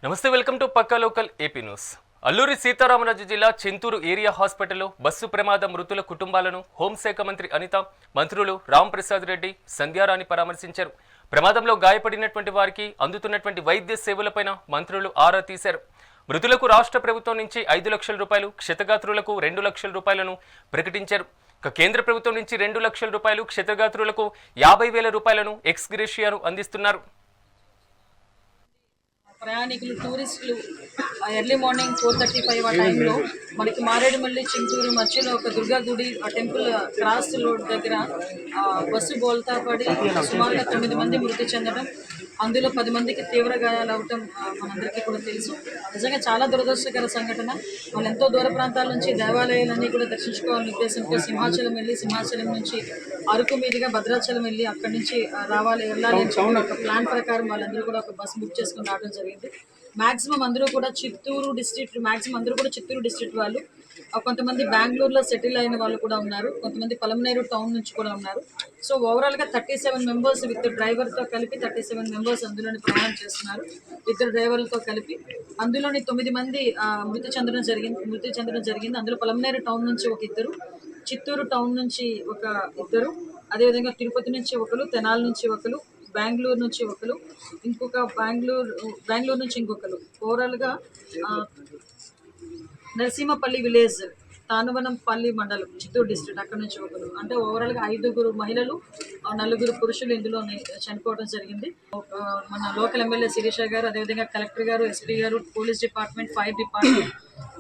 నమస్తే, welcome to Pakka local AP news. Alluri Sitaramaraju జిల్లా Chintur area హాస్పిటల్లో బస్సు ప్రమాద మృతుల కుటుంబాలను హోంశాఖ మంత్రి అనిత, మంత్రులు రాంప్రసాద్ రెడ్డి, సంధ్యారాణి పరామర్శించారు. ప్రమాదంలో గాయపడినటువంటి వారికి అందుతున్నటువంటి వైద్య సేవలపైన మంత్రులు ఆరా తీశారు. మృతులకు రాష్ట్ర ప్రభుత్వం నుంచి 5 లక్షల రూపాయలు, క్షతగాత్రులకు 2 లక్షల రూపాయలను ప్రకటించారు. కేంద్ర ప్రభుత్వం నుంచి 2 లక్షల రూపాయలు, క్షతగాత్రులకు 50,000 రూపాయలను ఎక్స్ గ్రేషియాను అందిస్తున్నారు. ప్రయాణికులు టూరిస్టులు ఎర్లీ మార్నింగ్ 4:35 ఆ టైంలో మనకి మారేడుమల్లి చింతూరు మధ్యలో ఒక దుర్గా గుడి ఆ టెంపుల్ క్రాస్ రోడ్ దగ్గర బస్సు బోల్తా పడి సుమారుగా 9 మంది మృతి చెందడం, అందులో 10 మందికి తీవ్ర గాయాలు అవటం మనందరికీ కూడా తెలుసు. నిజంగా చాలా దురదృష్టకర సంఘటన. వాళ్ళు ఎంతో దూర ప్రాంతాల నుంచి దేవాలయాలన్నీ కూడా దర్శించుకోవాలనే ఉద్దేశంతో సింహాచలం వెళ్ళి, సింహాచలం నుంచి అరకు మీదుగా భద్రాచలం వెళ్ళి అక్కడి నుంచి వెళ్ళాలి ఒక ప్లాన్ ప్రకారం వాళ్ళందరూ కూడా ఒక బస్సు బుక్ చేసుకుని రావడం జరిగింది. మ్యాక్సిమం అందరూ కూడా చిత్తూరు డిస్ట్రిక్ట్ వాళ్ళు, కొంతమంది బెంగళూరులో సెటిల్ అయిన వాళ్ళు కూడా ఉన్నారు, కొంతమంది పలమనేరు టౌన్ నుంచి కూడా ఉన్నారు. సో ఓవరాల్గా 37 మెంబర్స్ విత్ డ్రైవర్తో కలిపి 37 మెంబర్స్ అందులోని ప్రయాణం చేస్తున్నారు. 2 డ్రైవర్లతో కలిపి అందులోని 9 మంది మృతి చెందడం జరిగింది. అందులో పలమనేరు టౌన్ నుంచి ఒక 2, చిత్తూరు టౌన్ నుంచి ఒక 2, అదేవిధంగా తిరుపతి నుంచి ఒకరు, తెనాలి నుంచి ఒకరు, బెంగళూరు నుంచి ఒకరు, ఇంకొక బెంగళూరు నుంచి ఇంకొకరు. ఓవరాల్గా నరసింహపల్లి విలేజ్, తానువనంపల్లి మండలం, చిత్తూరు డిస్ట్రిక్ట్, అక్కడ నుంచి ఒకరు. అంటే ఓవరాల్గా 5 మహిళలు, 4 పురుషులు ఇందులో చనిపోవడం జరిగింది. మన లోకల్ ఎమ్మెల్యే శిరీష గారు, అదేవిధంగా కలెక్టర్ గారు, ఎస్పీ గారు, police department, fire department,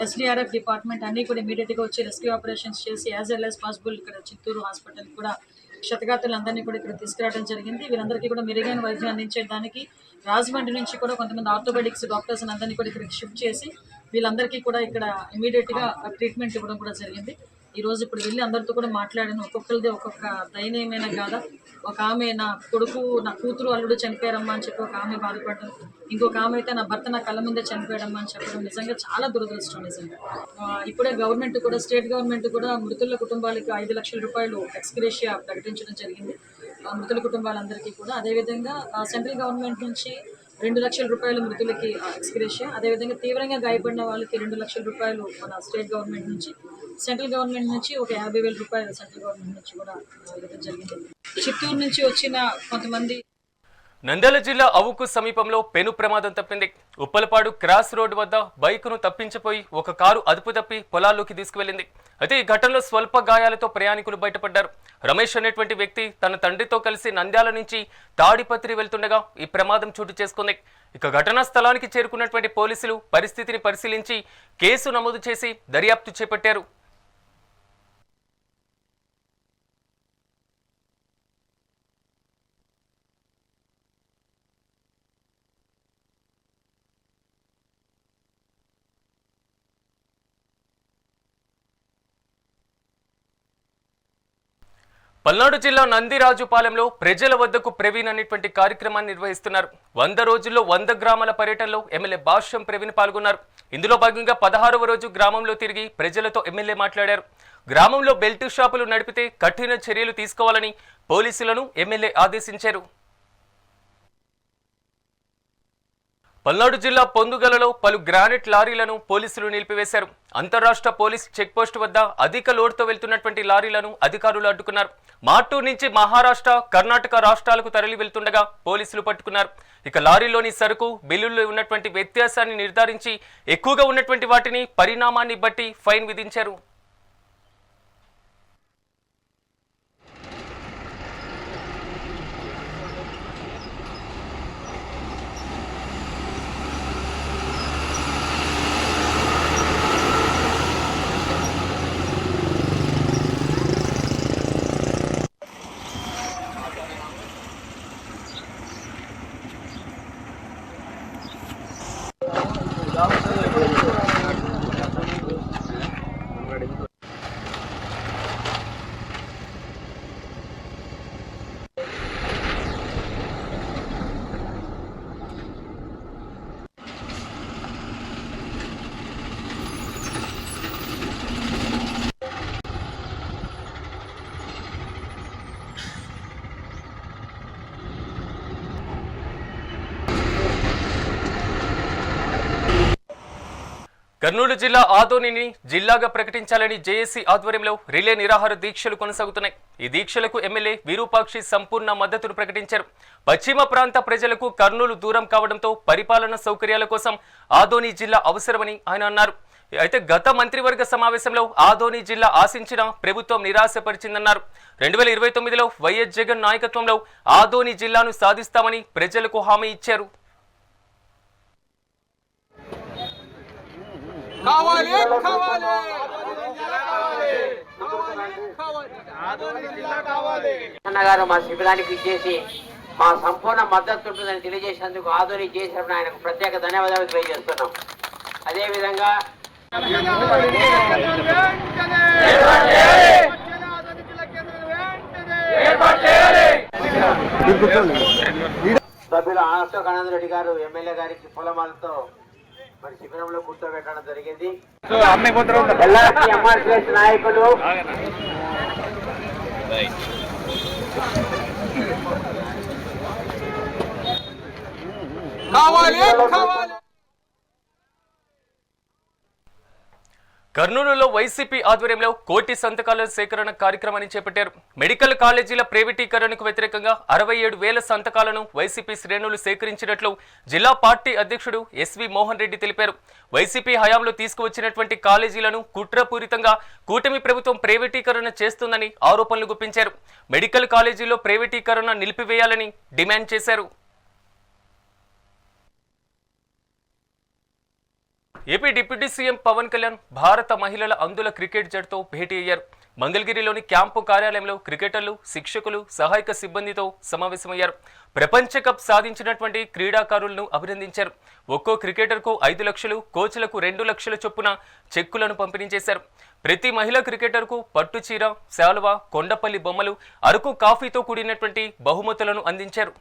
SDRF department అన్నీ కూడా ఇమీడియట్గా వచ్చి రెస్క్యూ ఆపరేషన్స్ చేసి యాజ్ వెల్ యాజ్ పాసిబుల్ ఇక్కడ చిత్తూరు హాస్పిటల్ కూడా క్షతగాతులందరినీ కూడా ఇక్కడ తీసుకురావడం జరిగింది. వీళ్ళందరికీ కూడా మెరుగైన వైద్యం అందించడానికి రాజమండ్రి నుంచి కూడా కొంతమంది ఆర్థోపెడిక్స్ డాక్టర్స్ అందరినీ కూడా ఇక్కడికి షిఫ్ట్ చేసి వీళ్ళందరికీ కూడా ఇక్కడ ఇమీడియట్గా ట్రీట్మెంట్ ఇవ్వడం కూడా జరిగింది. ఈరోజు ఇప్పుడు వెళ్ళి అందరితో కూడా మాట్లాడాను. ఒక్కొక్కరిది ఒక్కొక్క దయనీయమైన గాథ. ఒక ఆమె నా కూతురు అల్లుడు చనిపోయారమ్మా అని చెప్పి ఒక ఆమె బాధపడడం, ఇంకొక ఆమె అయితే నా భర్త నా కళ్ళ ముందే చనిపోయాడమ్మా అని చెప్పడం నిజంగా చాలా దురదృష్టం. నిజంగా ఇప్పుడే స్టేట్ గవర్నమెంట్ కూడా మృతుల కుటుంబాలకు 5 లక్షల రూపాయలు ఎక్స్ గ్రేషియా ప్రకటించడం జరిగింది మృతుల కుటుంబాలందరికీ కూడా. అదేవిధంగా సెంట్రల్ గవర్నమెంట్ నుంచి 2 లక్షల రూపాయలు మృతులకి ఎక్స్ గ్రేషియా, అదేవిధంగా తీవ్రంగా గాయపడిన వాళ్ళకి 2 లక్షల రూపాయలు మన స్టేట్ గవర్నమెంట్ నుంచి, సెంట్రల్ గవర్నమెంట్ నుంచి ఒక 50,000 రూపాయలు సెంట్రల్ గవర్నమెంట్ నుంచి కూడా ఇవ్వడం జరిగింది. చిత్తూరు నుంచి వచ్చిన కొంతమంది. నంద్యాల జిల్లా అవుకు సమీపంలో పెను ప్రమాదం తప్పింది. ఉప్పలపాడు క్రాస్ రోడ్డు వద్ద బైకును తప్పించిపోయి ఒక కారు అదుపు తప్పి పొలాల్లోకి తీసుకువెళ్లింది. అయితే ఈ ఘటనలో స్వల్ప గాయాలతో ప్రయాణికులు బయటపడ్డారు. రమేష్ అనేటువంటి వ్యక్తి తన తండ్రితో కలిసి నంద్యాల నుంచి తాడిపత్రి వెళ్తుండగా ఈ ప్రమాదం చోటు చేసుకుంది. ఘటనా స్థలానికి చేరుకున్నటువంటి పోలీసులు పరిస్థితిని పరిశీలించి కేసు నమోదు చేసి దర్యాప్తు చేపట్టారు. పల్నాడు జిల్లా నందిరాజుపాలెంలో ప్రజల వద్దకు ప్రవీణ్ అనేటువంటి కార్యక్రమాన్ని నిర్వహిస్తున్నారు. 100 రోజుల్లో 100 గ్రామాల పర్యటనలో ఎమ్మెల్యే భాష్యం ప్రవీణ్ పాల్గొన్నారు. ఇందులో భాగంగా 16వ రోజు గ్రామంలో తిరిగి ప్రజలతో ఎమ్మెల్యే మాట్లాడారు. గ్రామంలో బెల్ట్ షాపులు నడిపితే కఠిన చర్యలు తీసుకోవాలని పోలీసులను ఎమ్మెల్యే ఆదేశించారు. పల్నాడు జిల్లా పొందుగలలో పలు గ్రానైట్ లారీలను పోలీసులు నిలిపివేశారు. అంతర్రాష్ట్ర పోలీస్ చెక్పోస్ట్ వద్ద అధిక లోడ్తో వెళ్తున్నటువంటి లారీలను అధికారులు అడ్డుకున్నారు. మాటూరు నుంచి మహారాష్ట్ర, కర్ణాటక రాష్ట్రాలకు తరలి వెళ్తుండగా పోలీసులు పట్టుకున్నారు. లారీలోని సరుకు బిల్లుల్లో ఉన్నటువంటి వ్యత్యాసాన్ని నిర్ధారించి ఎక్కువగా ఉన్నటువంటి వాటిని పరిణామాన్ని బట్టి ఫైన్ విధించారు. కర్నూలు జిల్లా ఆదోనిని జిల్లాగా ప్రకటించాలని జేఏసీ ఆధ్వర్యంలో రిలే నిరాహార దీక్షలు కొనసాగుతున్నాయి. ఈ దీక్షలకు ఎమ్మెల్యే విరూపాక్షి సంపూర్ణ మద్దతును ప్రకటించారు. పశ్చిమ ప్రాంత ప్రజలకు కర్నూలు దూరం కావడంతో పరిపాలన సౌకర్యాల కోసం ఆదోని జిల్లా అవసరమని ఆయన అన్నారు. అయితే గత మంత్రివర్గ సమావేశంలో ఆదోని జిల్లా ఆశించిన ప్రభుత్వం నిరాశపరిచిందన్నారు. 2029లో వైఎస్ జగన్ నాయకత్వంలో ఆదోని జిల్లాను సాధిస్తామని ప్రజలకు హామీ ఇచ్చారు. అన్నగారు మా శిబిరానికి ఇచ్చేసి మా సంపూర్ణ మద్దతు ఉంటుందని తెలియజేసేందుకు ఆదోని చేసినప్పుడు ఆయనకు ప్రత్యేక ధన్యవాదాలు తెలియజేస్తున్నాం. అదేవిధంగా సభ్యులు అశోక్ ఆనంద్ రెడ్డి గారు ఎమ్మెల్యే గారికి పూలమాలతో మరి శిబిరంలో కూర్చోబెట్టడం జరిగింది. ఎంఆర్పీఎస్ నాయకులు కర్నూలులో వైసీపీ ఆధ్వర్యంలో కోటి సంతకాల సేకరణ కార్యక్రమాన్ని చేపట్టారు. మెడికల్ కాలేజీల ప్రైవేటీకరణకు వ్యతిరేకంగా 67,000 సంతకాలను వైసీపీ శ్రేణులు సేకరించినట్లు జిల్లా పార్టీ అధ్యక్షుడు ఎస్వి మోహన్ రెడ్డి తెలిపారు. వైసీపీ హయాంలో తీసుకువచ్చినటువంటి కాలేజీలను కుట్రపూరితంగా కూటమి ప్రభుత్వం ప్రైవేటీకరణ చేస్తుందని ఆరోపణలు గుప్పించారు. మెడికల్ కాలేజీల్లో ప్రైవేటీకరణ నిలిపివేయాలని డిమాండ్ చేశారు. AP deputy CM Pawan Kalyan భారత మహిళల అందుల క్రికెట్ జట్టుతో భేటీ అయ్యారు. మంగళగిరిలోని క్యాంపు కార్యాలయంలో క్రికెటర్లు, శిక్షకులు, సహాయక సిబ్బందితో సమావేశమయ్యారు. ప్రపంచ కప్ సాధించినటువంటి క్రీడాకారులను అభినందించారు. ఒక్కో క్రికెటర్కు 5 లక్షలు, కోచ్లకు 2 లక్షల చొప్పున చెక్కులను పంపిణీ చేశారు. ప్రతి మహిళా క్రికెటర్కు పట్టుచీర, శాలువా, కొండపల్లి బొమ్మలు, అరకు కాఫీతో కూడినటువంటి బహుమతులను అందించారు.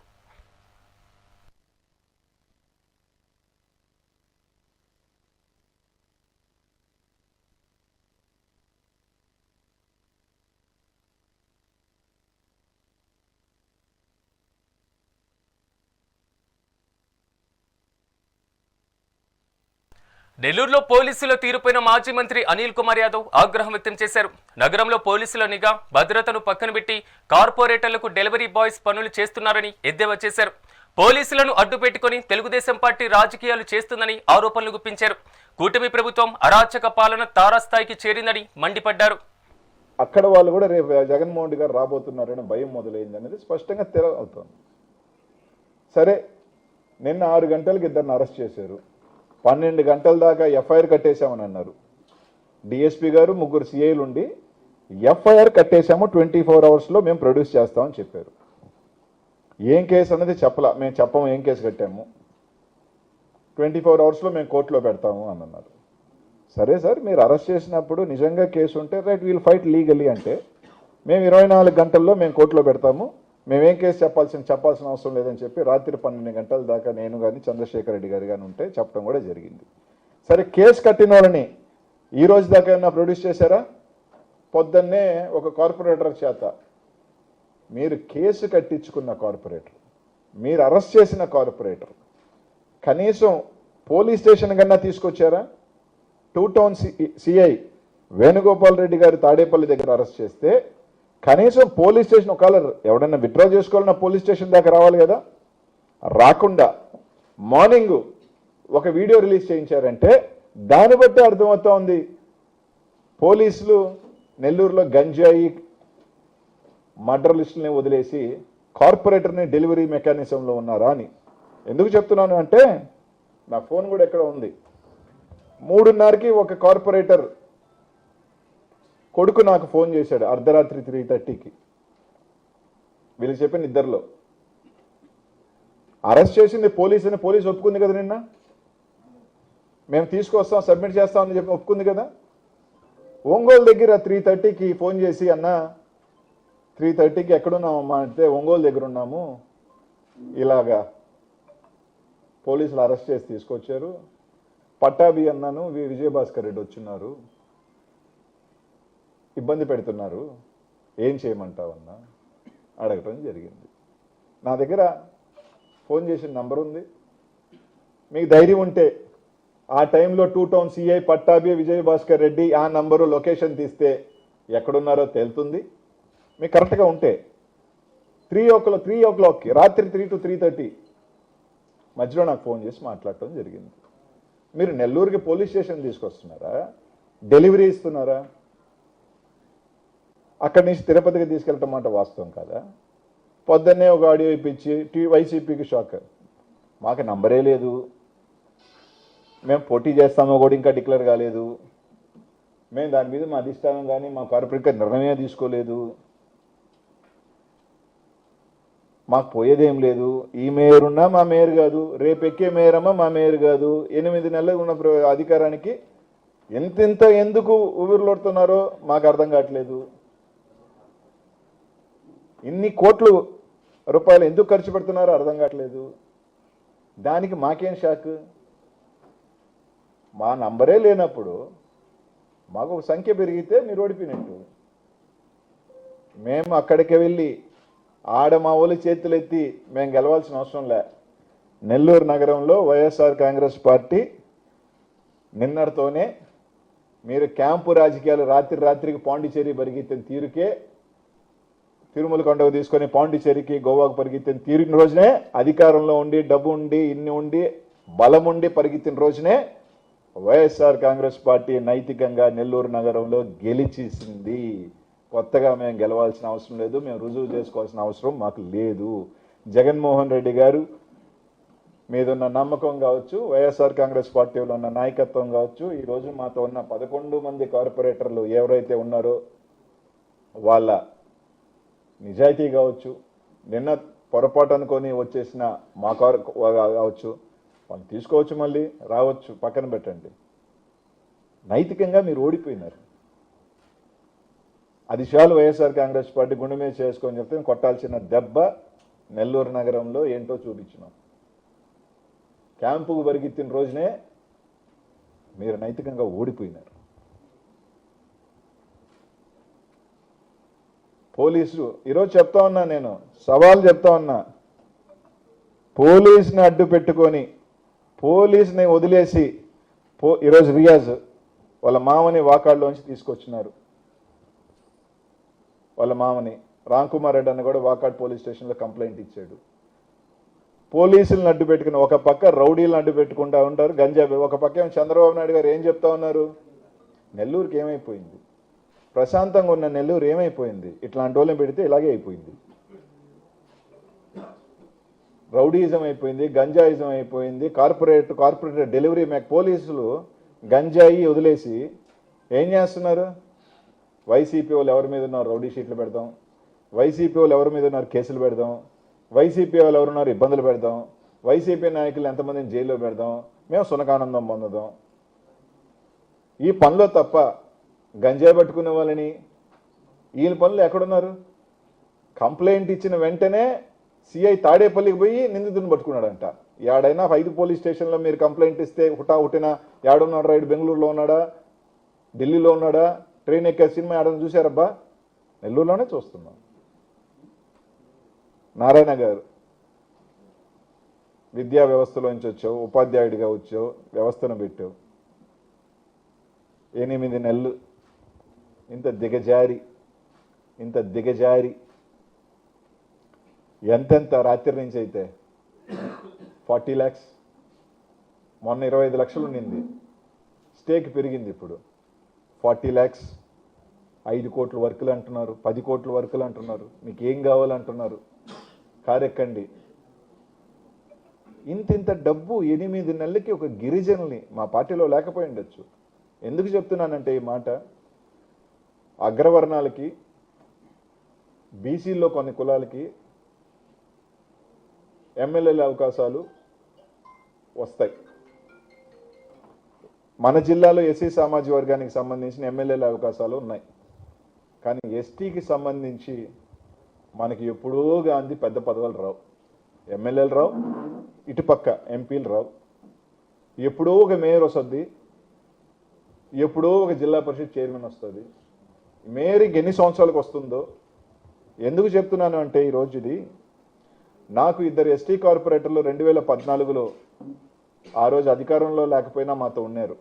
నెల్లూరులో పోలీసుల తీరుపైన మాజీ మంత్రి అనిల్ కుమార్ యాదవ్ ఆగ్రహం వ్యక్తం చేశారు. నగరంలో పోలీసుల నిఘా, భద్రతను పక్కన పెట్టి కార్పొరేటర్లకు డెలివరీ బాయ్స్ పనులు చేస్తున్నారని ఎద్దేవా చేశారు. పోలీసులను అడ్డుపెట్టుకుని తెలుగుదేశం పార్టీ రాజకీయాలు చేస్తుందని ఆరోపణలు గుప్పించారు. కూటమి ప్రభుత్వం అరాచక పాలన తారాస్థాయికి చేరిందని మండిపడ్డారు. అక్కడ వాళ్ళు కూడా రేపు జగన్మోహన్ రెడ్డి గారు రాబోతున్నారని భయం మొదలైంది అనేది స్పష్టంగా తెలవుతుంది. సరే, నిన్న 6 గంటలకు ఇద్దరిని అరెస్ట్ చేశారు. 12 గంటల దాకా ఎఫ్ఐఆర్ కట్టేశామని అన్నారు. డిఎస్పీ గారు, 3 సిఐలు ఉండి ఎఫ్ఐఆర్ కట్టేశాము, 24 అవర్స్లో మేము ప్రొడ్యూస్ చేస్తామని చెప్పారు. ఏం కేసు అన్నది చెప్పలా. మేము చెప్పము ఏం కేసు కట్టాము, 24 అవర్స్లో మేము కోర్టులో పెడతాము అని అన్నారు. సరే సార్, మీరు అరెస్ట్ చేసినప్పుడు నిజంగా కేసు ఉంటే రైట్, వీల్ ఫైట్ లీగలీ అంటే మేము 24 గంటల్లో మేము కోర్టులో పెడతాము, మేమేం కేసు చెప్పాల్సిన అవసరం లేదని చెప్పి రాత్రి 12 గంటల దాకా నేను కానీ చంద్రశేఖర్ రెడ్డి గారు కానీ ఉంటే చెప్పడం కూడా జరిగింది. సరే, కేసు కట్టిన వాళ్ళని ఈ రోజు దాకా ఏమన్నా ప్రొడ్యూస్ చేశారా? పొద్దున్నే ఒక కార్పొరేటర్ చేత, మీరు కేసు కట్టించుకున్న కార్పొరేటర్, మీరు అరెస్ట్ చేసిన కార్పొరేటర్ కనీసం పోలీస్ స్టేషన్ కన్నా తీసుకొచ్చారా? 2 టౌన్ సిఐ వేణుగోపాల్ రెడ్డి గారు తాడేపల్లి దగ్గర అరెస్ట్ చేస్తే కనీసం పోలీస్ స్టేషన్ ఒకవేళ ఎవడన్నా విత్డ్రా చేసుకోవాలన్నా పోలీస్ స్టేషన్ దాకా రావాలి కదా. రాకుండా మార్నింగ్ ఒక వీడియో రిలీజ్ చేయించారంటే దాన్ని బట్టి అర్థమవుతా ఉంది పోలీసులు నెల్లూరులో గంజాయి మర్డర్ లిస్టులని వదిలేసి కార్పొరేటర్ని డెలివరీ మెకానిజంలో ఉన్నారా అని. ఎందుకు చెప్తున్నాను అంటే నా ఫోన్ కూడా ఎక్కడ ఉంది. 3:30కి ఒక కార్పొరేటర్ కొడుకు నాకు ఫోన్ చేశాడు అర్ధరాత్రి 3:30కి. వీళ్ళు చెప్పిన ఇద్దరిలో అరెస్ట్ చేసింది పోలీసుని, పోలీసు ఒప్పుకుంది కదా, నిన్న మేము తీసుకొస్తాం సబ్మిట్ చేస్తామని చెప్పి ఒప్పుకుంది కదా. ఒంగోలు దగ్గర 3:30కి ఫోన్ చేసి, అన్న 3:30కి ఎక్కడున్నామమ్మా అంటే ఒంగోలు దగ్గర ఉన్నాము, ఇలాగా పోలీసులు అరెస్ట్ చేసి తీసుకొచ్చారు, పట్టాభి అన్నాను, విజయభాస్కర్ రెడ్డి వచ్చిన్నారు, ఇబ్బంది పెడుతున్నారు, ఏం చేయమంటావన్నా అడగటం జరిగింది. నా దగ్గర ఫోన్ చేసిన నంబర్ ఉంది. మీకు ధైర్యం ఉంటే ఆ టైంలో 2 టౌన్ సిఐ పట్టాభి విజయభాస్కర్ రెడ్డి ఆ నంబరు లొకేషన్ తీస్తే ఎక్కడున్నారో తేలుతుంది. మీకు కరెక్ట్గా ఉంటే 3 o'clock రాత్రి 3 to 3:30 మధ్యలో నాకు ఫోన్ చేసి మాట్లాడటం జరిగింది. మీరు నెల్లూరుకి పోలీస్ స్టేషన్ తీసుకొస్తున్నారా, డెలివరీ ఇస్తున్నారా? అక్కడి నుంచి తిరుపతికి తీసుకెళ్ళటం మాట వాస్తవం కదా. పొద్దున్నే ఒక ఆడియో ఇప్పించి వైసీపీకి షాక్, మాకు నంబరే లేదు, మేము పోటీ చేస్తామో కూడా ఇంకా డిక్లేర్ కాలేదు, మేము దాని మీద మా అధిష్టానం కానీ మా కార్పొరేట్ నిర్ణయమే తీసుకోలేదు, మాకు పోయేదేం లేదు, ఈ మేయర్ ఉన్నా మా మేయర్ కాదు, రేపు ఎక్కే మేయరమ్మా మా మేయర్ కాదు, 8 నెలలు ఉన్న అధికారానికి ఎంతెంత ఎందుకు ఊపిరిలోడుతున్నారో మాకు అర్థం కావట్లేదు, ఇన్ని కోట్లు రూపాయలు ఎందుకు ఖర్చు పెడుతున్నారో అర్థం కావట్లేదు, దానికి మాకేం షాక్? మా నంబరే లేనప్పుడు మాకు ఒక సంఖ్య పెరిగితే మీరు ఓడిపోయినట్టు. మేము అక్కడికి వెళ్ళి ఆడ మా ఊళ్ళ చేతులు ఎత్తి మేము గెలవాల్సిన అవసరం లే. నెల్లూరు నగరంలో వైఎస్ఆర్ కాంగ్రెస్ పార్టీ నిన్నటితోనే మీరు క్యాంపు రాజకీయాలు రాత్రికి పాండిచేరి పరిగెత్తిన తీరుకే, తిరుమల కొండకు తీసుకొని పాండిచేరికి గోవాకు పరిగెత్తిన తీరిన రోజునే, అధికారంలో ఉండి డబ్బు ఉండి ఇన్ని ఉండి బలం ఉండి పరిగెత్తిన రోజునే వైఎస్ఆర్ కాంగ్రెస్ పార్టీ నైతికంగా నెల్లూరు నగరంలో గెలిచేసింది. కొత్తగా మేము గెలవాల్సిన అవసరం లేదు, మేము రుజువు చేసుకోవాల్సిన అవసరం మాకు లేదు. జగన్మోహన్ రెడ్డి గారు మీదున్న నమ్మకం కావచ్చు, వైఎస్ఆర్ కాంగ్రెస్ పార్టీలో ఉన్న నాయకత్వం కావచ్చు, ఈరోజు మాతో ఉన్న 11 మంది కార్పొరేటర్లు ఎవరైతే ఉన్నారో వాళ్ళ నిజాయితీ కావచ్చు, నిన్న పొరపాటు అనుకొని వచ్చేసిన మా కావచ్చు, వాళ్ళు తీసుకోవచ్చు, మళ్ళీ రావచ్చు, పక్కన పెట్టండి. నైతికంగా మీరు ఓడిపోయినారు. అది చాలు వైఎస్ఆర్ కాంగ్రెస్ పార్టీ గుండె మీద చేసుకొని చెప్తే కొట్టాల్సిన దెబ్బ నెల్లూరు నగరంలో ఏంటో చూపించినాం. క్యాంపుకు పరిగెత్తిన రోజునే మీరు నైతికంగా ఓడిపోయినారు. పోలీసులు ఈరోజు చెప్తా ఉన్నా, నేను సవాల్ చెప్తా ఉన్నా, పోలీసుని అడ్డు పెట్టుకొని పోలీసుని వదిలేసి ఈరోజు రియాజ్ వాళ్ళ మామని వాకాడ్లోంచి తీసుకొచ్చినారు. వాళ్ళ మామని రామ్కుమార్ రెడ్డి అన్న కూడా వాకాడ్ పోలీస్ స్టేషన్లో కంప్లైంట్ ఇచ్చాడు. పోలీసులను అడ్డు పెట్టుకుని ఒక పక్క రౌడీలను అడ్డు పెట్టుకుంటా ఉంటారు, గంజాబీ ఒక పక్క ఏమో చంద్రబాబు నాయుడు గారు ఏం చెప్తా ఉన్నారు, నెల్లూరుకి ఏమైపోయింది, ప్రశాంతంగా ఉన్న నెల్లూరు ఏమైపోయింది, ఇట్లాంటి వాళ్ళని పెడితే ఇలాగే అయిపోయింది. రౌడీయిజం అయిపోయింది, గంజాయిజం అయిపోయింది, కార్పొరేట్ డెలివరీ పోలీసులు గంజాయి వదిలేసి ఏం చేస్తున్నారు, వైసీపీ వాళ్ళు ఎవరి మీద ఉన్నారు రౌడీ షీట్లు పెడదాం, వైసీపీ వాళ్ళు ఎవరి మీద ఉన్నారు కేసులు పెడదాం, వైసీపీ వాళ్ళు ఎవరున్నారు ఇబ్బందులు పెడదాం, వైసీపీ నాయకులు ఎంతమందిని జైల్లో పెడదాం, మేము సునకానందం పొందుదాం. ఈ పనిలో తప్ప గంజాయి పట్టుకునే వాళ్ళని ఈయన పనులు ఎక్కడున్నారు? కంప్లైంట్ ఇచ్చిన వెంటనే సిఐ తాడేపల్లికి పోయి నిందితుని పట్టుకున్నాడంట. ఏడైనా 5 పోలీస్ స్టేషన్లో మీరు కంప్లైంట్ ఇస్తే హుటాహుటిన ఏడున్నాడు రైడ్, బెంగళూరులో ఉన్నాడా, ఢిల్లీలో ఉన్నాడా, ట్రైన్ ఎక్కే సినిమా ఏడని చూశారబ్బా? నెల్లూరులోనే చూస్తున్నాం. నారాయణ గారు విద్యా వ్యవస్థలోంచి వచ్చావు, ఉపాధ్యాయుడిగా వచ్చావు, వ్యవస్థను పెట్టావు, 8 నెలలు ఇంత దిగజారి ఎంతెంత రాత్రి నుంచి అయితే 40 lakhs, మొన్న 25 లక్షలు ఉండింది, స్టేక్ పెరిగింది, ఇప్పుడు 40 lakhs, 5 కోట్ల వర్కులు అంటున్నారు, 10 కోట్ల వర్కులు అంటున్నారు, మీకు ఏం కావాలంటున్నారు, కారెక్కండి. ఇంత డబ్బు 8 నెలలకి ఒక గిరిజనుల్ని మా పార్టీలో లేకపోయి ఉండొచ్చు. ఎందుకు చెప్తున్నానంటే ఈ మాట, అగ్రవర్ణాలకి, బీసీల్లో కొన్ని కులాలకి ఎమ్మెల్యేల అవకాశాలు వస్తాయి. మన జిల్లాలో ఎస్సీ సామాజిక వర్గానికి సంబంధించిన ఎమ్మెల్యేల అవకాశాలు ఉన్నాయి. కానీ ఎస్టీకి సంబంధించి మనకి ఎప్పుడో గాంధీ పెద్ద పదవులు రావు, ఎమ్మెల్యేలు రావు, ఇటుపక్క ఎంపీలు రావు, ఎప్పుడో ఒక మేయర్ వస్తుంది, ఎప్పుడో ఒక జిల్లా పరిషత్ చైర్మన్ వస్తుంది. మేయర్కి ఎన్ని సంవత్సరాలకు వస్తుందో ఎందుకు చెప్తున్నాను అంటే, ఈరోజు ఇది నాకు 2 ఎస్టీ కార్పొరేటర్లు 2014లో ఆ రోజు అధికారంలో లేకపోయినా మాతో ఉన్నారు.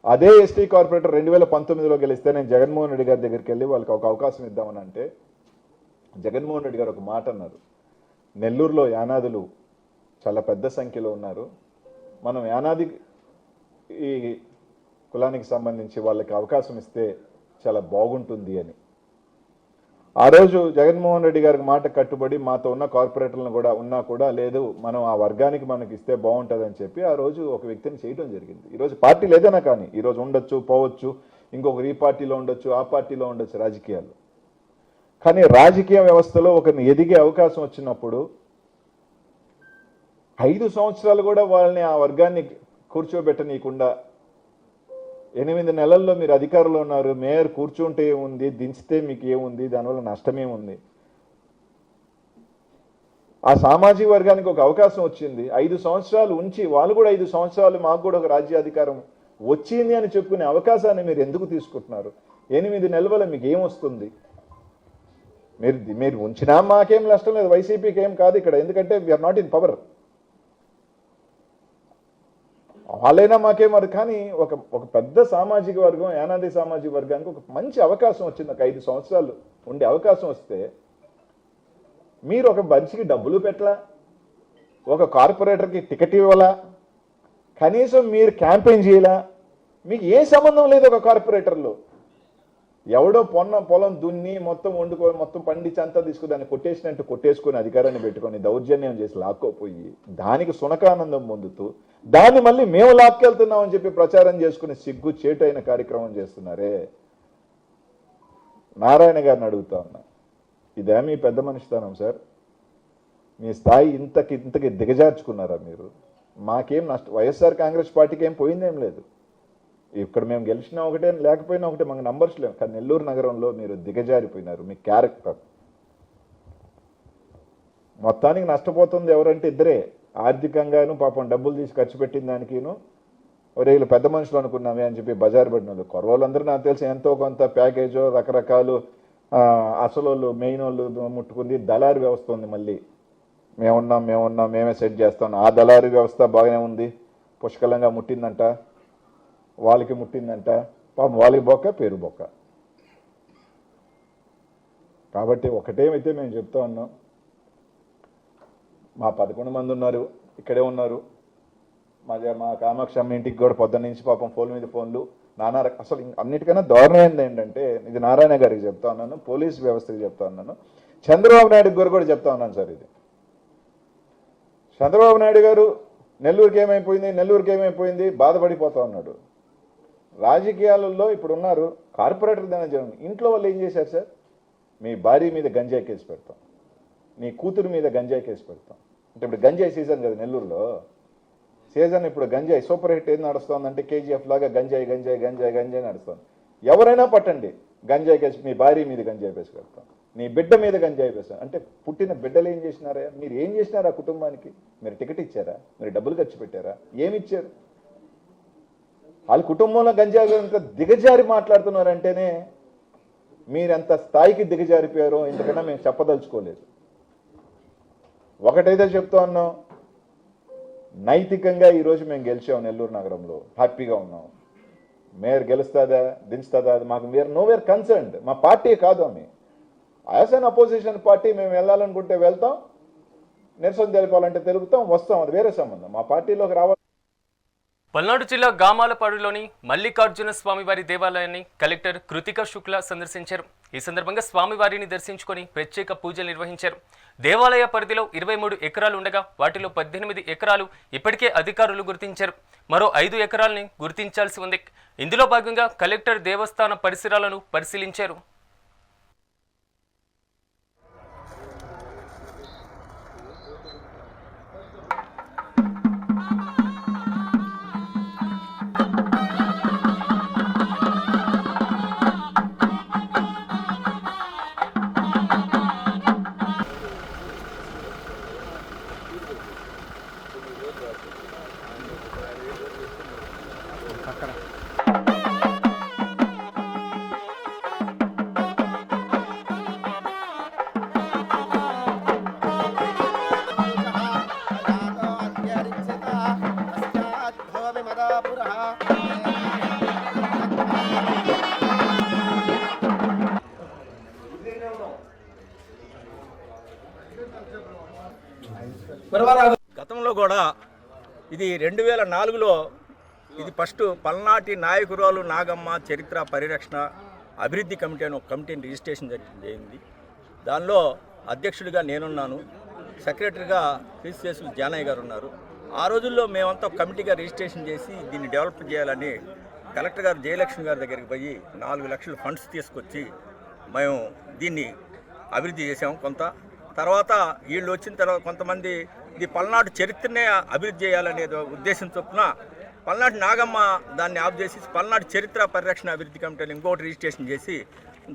అదే ఎస్టీ కార్పొరేటర్ 2019లో గెలిస్తే నేను జగన్మోహన్ రెడ్డి గారి దగ్గరికి వెళ్ళి వాళ్ళకి ఒక అవకాశం ఇద్దామని అంటే జగన్మోహన్ రెడ్డి గారు ఒక మాట అన్నారు, నెల్లూరులో యానాదులు చాలా పెద్ద సంఖ్యలో ఉన్నారు, మనం యానాది ఈ కులానికి సంబంధించి వాళ్ళకి అవకాశం ఇస్తే చాలా బాగుంటుంది అని. ఆ రోజు జగన్మోహన్ రెడ్డి గారికి మాట కట్టుబడి మాతో ఉన్న కార్పొరేటర్లను కూడా ఉన్నా కూడా లేదు, మనం ఆ వర్గానికి మనకి ఇస్తే బాగుంటుందని చెప్పి ఆ రోజు ఒక వ్యక్తిని చేయడం జరిగింది. ఈరోజు పార్టీ లేదన్నా కానీ ఈరోజు ఉండొచ్చు, పోవచ్చు, ఇంకొకరు ఈ పార్టీలో ఉండొచ్చు, ఆ పార్టీలో ఉండొచ్చు రాజకీయాలు. కానీ రాజకీయ వ్యవస్థలో ఒకరిని ఎదిగే అవకాశం వచ్చినప్పుడు 5 సంవత్సరాలు కూడా వాళ్ళని ఆ వర్గాన్ని కూర్చోబెట్టనీయకుండా 8 నెలల్లో మీరు అధికారంలో ఉన్నారు, మేయర్ కూర్చుంటే ఏముంది, దించితే మీకు ఏముంది, దానివల్ల నష్టమేముంది. ఆ సామాజిక వర్గానికి ఒక అవకాశం వచ్చింది, 5 సంవత్సరాలు ఉంచి వాళ్ళు కూడా 5 సంవత్సరాలు మాకు కూడా ఒక రాజ్యాధికారం వచ్చింది అని చెప్పుకునే అవకాశాన్ని మీరు ఎందుకు తీసుకుంటున్నారు? 8 నెలల మీకు ఏమొస్తుంది? మీరు ఉంచినా మాకేం నష్టం లేదు, వైసీపీకి ఏం కాదు ఇక్కడ, ఎందుకంటే వీఆర్ నాట్ ఇన్ పవర్. వాళ్ళైనా మాకేమరు. కానీ ఒక పెద్ద సామాజిక వర్గం, యానాది సామాజిక వర్గానికి ఒక మంచి అవకాశం వచ్చింది. ఒక 5 సంవత్సరాలు ఉండే అవకాశం వస్తే మీరు ఒక మనిషికి డబ్బులు పెట్టలా, ఒక కార్పొరేటర్కి టికెట్ ఇవ్వాలా, కనీసం మీరు క్యాంపెయిన్ చేయాలా, మీకు ఏ సంబంధం లేదు. ఒక కార్పొరేటర్లో ఎవడో పొలం దున్ని మొత్తం వండుకొని మొత్తం పండించి అంతా తీసుకుని దాన్ని కొట్టేసినట్టు కొట్టేసుకొని అధికారాన్ని పెట్టుకొని దౌర్జన్యం చేసి లాక్కోపోయి దానికి సునకానందం పొందుతూ దాన్ని మళ్ళీ మేము లాక్కెళ్తున్నామని చెప్పి ప్రచారం చేసుకుని సిగ్గు చేటైన కార్యక్రమం చేస్తున్నారే. నారాయణ గారిని అడుగుతా ఉన్నా, ఇదే మీ పెద్ద మనిషితనం సార్? మీ స్థాయి ఇంతకి దిగజార్చుకున్నారా మీరు? మాకేం నష్టం, వైఎస్ఆర్ కాంగ్రెస్ పార్టీకి ఏం పోయిందేం లేదు. ఇక్కడ మేము గెలిచినా ఒకటే, లేకపోయినా ఒకటే, మాకు నంబర్స్ లేవు. కానీ నెల్లూరు నగరంలో మీరు దిగజారిపోయినారు. మీ క్యారెక్టర్ మొత్తానికి నష్టపోతుంది ఎవరంటే ఇద్దరే, ఆర్థికంగాను పాపం డబ్బులు తీసి ఖర్చు పెట్టిన దానికిను, వీళ్ళు పెద్ద మనుషులు అనుకున్నామే అని చెప్పి బజారు పడిన వాళ్ళు. కొరవాళ్ళందరూ నాకు తెలిసి ఎంతో కొంత ప్యాకేజో రకరకాలు అసలు మెయిన్ వాళ్ళు ముట్టుకుంది. దళారీ వ్యవస్థ ఉంది, మళ్ళీ మేమున్నాం మేమే సెట్ చేస్తాం. ఆ దళారీ వ్యవస్థ బాగానే ఉంది, పుష్కలంగా ముట్టిందంట, వాళ్ళకి ముట్టిందంట, పాపం వాళ్ళకి బొక్క పేరు బొక్క. కాబట్టి ఒకటేమైతే మేము చెప్తా ఉన్నాం, మా 11 మంది ఉన్నారు, ఇక్కడే ఉన్నారు. మా కామాక్షి అమ్మ ఇంటికి కూడా పొద్దున్న నుంచి పాపం ఫోన్ మీద ఫోన్లు నానా. అసలు అన్నిటికన్నా దారుణమైనది ఏంటంటే, ఇది నారాయణ గారికి చెప్తా ఉన్నాను, పోలీస్ వ్యవస్థకి చెప్తా ఉన్నాను, చంద్రబాబు నాయుడు గారు కూడా చెప్తా ఉన్నాను సార్. ఇది చంద్రబాబు నాయుడు గారు నెల్లూరుకి ఏమైపోయింది బాధపడిపోతా ఉన్నాడు. రాజకీయాలలో ఇప్పుడు ఉన్నారు, కార్పొరేటర్ జనం ఇంట్లో వాళ్ళు ఏం చేశారు సార్? మీ భార్య మీద గంజాయి కేసు పెడతాం, నీ కూతురు మీద గంజాయి కేసు పెడతాం. అంటే ఇప్పుడు గంజాయి సీజన్ కదా నెల్లూరులో, సీజన్ ఇప్పుడు గంజాయి సూపర్ హిట్ ఏది నడుస్తుందంటే కేజీఎఫ్ లాగా గంజాయి నడుస్తుంది. ఎవరైనా పట్టండి, గంజాయి కేసు, మీ భార్య మీద గంజాయి కేసు పెడతాం, నీ బిడ్డ మీద గంజాయి కేసు. అంటే పుట్టిన బిడ్డలు ఏం చేసినారా? మీరు ఏం చేసినారా కుటుంబానికి? మీరు టికెట్ ఇచ్చారా? మీరు డబ్బులు ఖర్చు పెట్టారా? ఏమిచ్చారు? వాళ్ళ కుటుంబంలో గంజాయి దిగజారి మాట్లాడుతున్నారంటేనే మీరెంత స్థాయికి దిగజారిపోయారో ఇంతకన్నా మేము చెప్పదలుచుకోలేదు. ఒకటైతే చెప్తా ఉన్నాం, నైతికంగా ఈరోజు మేము గెలిచాం నెల్లూరు నగరంలో, హ్యాపీగా ఉన్నాం. మేయర్ గెలుస్తుందా దించుతుందా అది మాకు నోవేర్ కన్సర్న్డ్. మా పార్టీ కాదు ఆమె, యాజ్ అన్ అపోజిషన్ పార్టీ మేము వెళ్ళాలనుకుంటే వెళ్తాం, నిరసన తెలిపాలంటే తెలుపుతాం, వస్తాం, అది వేరే సంబంధం. మా పార్టీలోకి రావాలి. పల్నాడు జిల్లా గామాలపాడులోని మల్లికార్జున స్వామివారి దేవాలయాన్ని కలెక్టర్ కృతికా శుక్లా సందర్శించారు. ఈ సందర్భంగా స్వామివారిని దర్శించుకొని ప్రత్యేక పూజలు నిర్వహించారు. దేవాలయ పరిధిలో 23 ఎకరాలు ఉండగా వాటిలో 18 ఎకరాలు ఇప్పటికే అధికారులు గుర్తించారు. మరో 5 ఎకరాలని గుర్తించాల్సి ఉంది. ఇందులో భాగంగా కలెక్టర్ దేవస్థాన పరిసరాలను పరిశీలించారు. గతంలో కూడా ఇది 2004లో ఇది ఫస్ట్ పల్నాటి నాయకురాలు నాగమ్మ చరిత్ర పరిరక్షణ అభివృద్ధి కమిటీ అని ఒక కమిటీని రిజిస్ట్రేషన్ జరిగింది. దానిలో అధ్యక్షుడిగా నేనున్నాను, సెక్రటరీగా క్రీస్తులు జానయ్య గారు ఉన్నారు. ఆ రోజుల్లో మేమంతా కమిటీగా రిజిస్ట్రేషన్ చేసి దీన్ని డెవలప్ చేయాలని కలెక్టర్ గారు జయలక్ష్మి గారి దగ్గరికి పోయి 4 లక్షల ఫండ్స్ తీసుకొచ్చి మేము దీన్ని అభివృద్ధి చేసాము. కొంత తర్వాత వీళ్ళు వచ్చిన తర్వాత కొంతమంది ఇది పల్నాడు చరిత్రనే అభివృద్ధి చేయాలనే ఉద్దేశం చొప్పున పల్నాటి నాగమ్మ దాన్ని ఆఫ్ చేసి పల్నాడు చరిత్ర పరిరక్షణ అభివృద్ధి కమిటీని ఇంకోటి రిజిస్ట్రేషన్ చేసి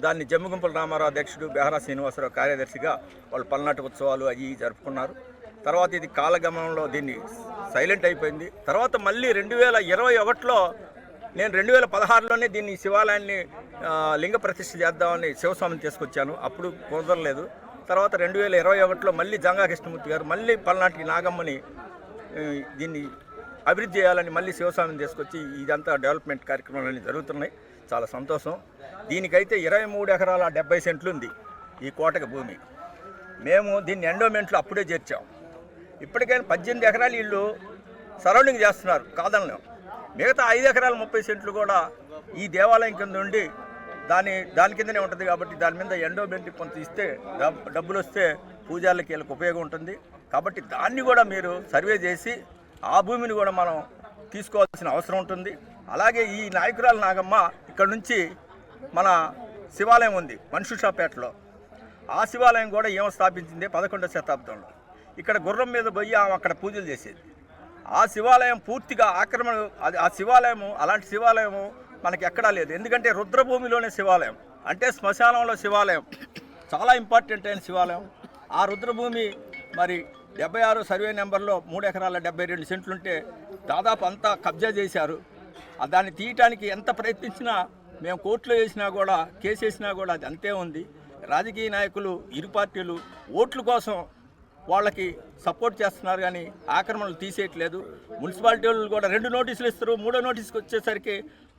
దాన్ని జమ్మిగుంపల రామారావు అధ్యక్షుడు, బెహరా శ్రీనివాసరావు కార్యదర్శిగా వాళ్ళు పల్నాటి ఉత్సవాలు అవి జరుపుకున్నారు. తర్వాత ఇది కాలగమనంలో దీన్ని సైలెంట్ అయిపోయింది. తర్వాత మళ్ళీ 2021లో నేను 2016లోనే దీన్ని శివాలయాన్ని లింగ ప్రతిష్ఠ చేద్దామని శివస్వామిని తీసుకొచ్చాను. అప్పుడు కుదరలేదు. తర్వాత 2021లో మళ్ళీ జంగా కృష్ణమూర్తి గారు మళ్ళీ పల్నాటి నాగమ్మని దీన్ని అభివృద్ధి చేయాలని మళ్ళీ శివస్వామిని తీసుకొచ్చి ఇదంతా డెవలప్మెంట్ కార్యక్రమాలన్నీ జరుగుతున్నాయి. చాలా సంతోషం. దీనికైతే 23 ఎకరాల 70 సెంట్లు ఉంది ఈ కోటకి భూమి. మేము దీన్ని ఎండోమెంట్లో అప్పుడే చేర్చాం. ఇప్పటికైనా 18 ఎకరాలు వీళ్ళు సరౌండింగ్ చేస్తున్నారు కాదనలేం. మిగతా 5 ఎకరాల 30 సెంట్లు కూడా ఈ దేవాలయం కింద ఉండి దాని కిందనే ఉంటుంది కాబట్టి దాని మీద ఎండోమెంట్ కొంత ఇస్తే డబ్బులు వస్తే పూజార్లకి వీళ్ళకి ఉపయోగం ఉంటుంది. కాబట్టి దాన్ని కూడా మీరు సర్వే చేసి ఆ భూమిని కూడా మనం తీసుకోవాల్సిన అవసరం ఉంటుంది. అలాగే ఈ నాయకురాలు నాగమ్మ ఇక్కడ నుంచి మన శివాలయం ఉంది మన్షుషాపేటలో. ఆ శివాలయం కూడా ఏమో స్థాపించింది 11వ శతాబ్దంలో. ఇక్కడ గుర్రం మీద పోయి ఆమె అక్కడ పూజలు చేసేది. ఆ శివాలయం పూర్తిగా ఆక్రమణ, ఆ శివాలయము అలాంటి శివాలయము మనకి ఎక్కడా లేదు. ఎందుకంటే రుద్రభూమిలోనే శివాలయం అంటే శ్మశానంలో శివాలయం చాలా ఇంపార్టెంట్ అయిన శివాలయం. ఆ రుద్రభూమి మరి 76 సర్వే నెంబర్లో 3 ఎకరాల 72 సెంట్లుంటే దాదాపు అంతా కబ్జా చేశారు. దాన్ని తీయటానికి ఎంత ప్రయత్నించినా, మేము కోర్టులో వేసినా కూడా, కేసు వేసినా కూడా అది అంతే ఉంది. రాజకీయ నాయకులు ఇరు పార్టీలు ఓట్ల కోసం వాళ్ళకి సపోర్ట్ చేస్తున్నారు కానీ ఆక్రమణలు తీసేయట్లేదు. మున్సిపాలిటీ వాళ్ళు కూడా 2 నోటీసులు ఇస్తారు, 3వ నోటీస్కి వచ్చేసరికి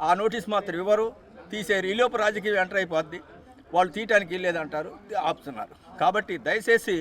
ఆ నోటీస్ మాత్రం ఇవ్వరు, తీసేరు. ఈలోపు రాజకీయం ఎంటర్ అయిపోద్ది, వాళ్ళు తీయటానికి వెళ్ళేదంటారు, ఆపుతున్నారు. కాబట్టి దయచేసి